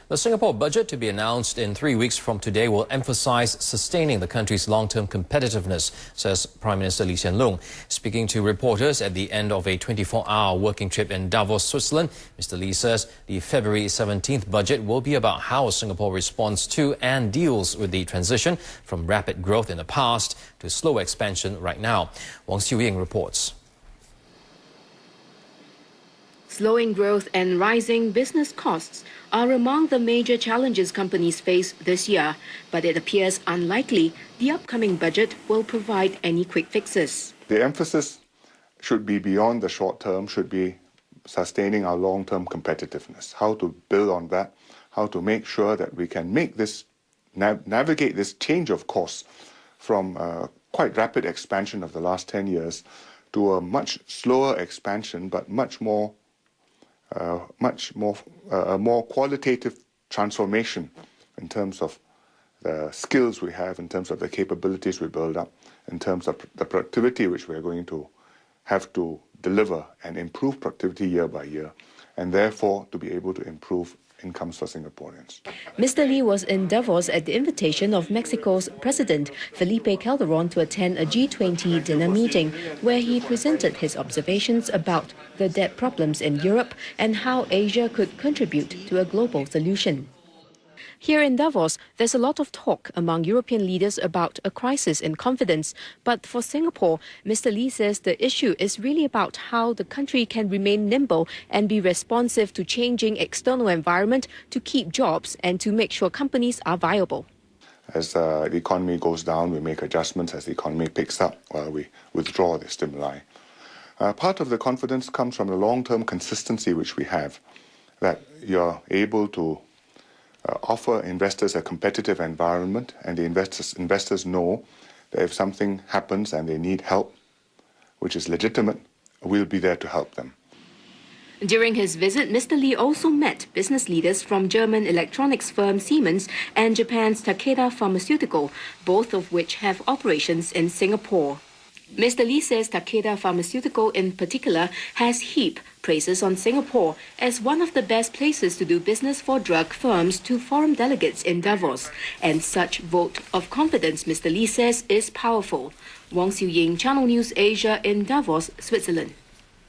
The Singapore budget, to be announced in 3 weeks from today, will emphasize sustaining the country's long-term competitiveness, says Prime Minister Lee Hsien Loong. Speaking to reporters at the end of a 24-hour working trip in Davos, Switzerland, Mr. Lee says the February 17th budget will be about how Singapore responds to and deals with the transition from rapid growth in the past to slow expansion right now. Wang Xiuying reports. Slowing growth and rising business costs are among the major challenges companies face this year, but it appears unlikely the upcoming budget will provide any quick fixes. The emphasis should be beyond the short term, should be sustaining our long-term competitiveness, how to build on that, how to make sure that we can make this, navigate this change of course from quite rapid expansion of the last 10 years to a much slower expansion, but a more qualitative transformation in terms of the skills we have, in terms of the capabilities we build up, in terms of the productivity which we are going to have to deliver and improve productivity year by year, and therefore to be able to improve incomes for Singaporeans. Mr. Lee was in Davos at the invitation of Mexico's President Felipe Calderon to attend a G20 dinner meeting, where he presented his observations about the debt problems in Europe and how Asia could contribute to a global solution. Here in Davos, there's a lot of talk among European leaders about a crisis in confidence. But for Singapore, Mr. Lee says the issue is really about how the country can remain nimble and be responsive to changing external environment to keep jobs and to make sure companies are viable. As the economy goes down, we make adjustments. As the economy picks up, we withdraw the stimuli. Part of the confidence comes from the long-term consistency which we have, that you're able to offer investors a competitive environment, and the investors know that if something happens and they need help, which is legitimate, we'll be there to help them. During his visit, Mr. Lee also met business leaders from German electronics firm Siemens and Japan's Takeda Pharmaceutical, both of which have operations in Singapore. Mr. Lee says Takeda Pharmaceutical in particular has heaped praises on Singapore as one of the best places to do business for drug firms to foreign delegates in Davos. And such vote of confidence, Mr. Lee says, is powerful. Wang Xiuying, Channel News Asia in Davos, Switzerland.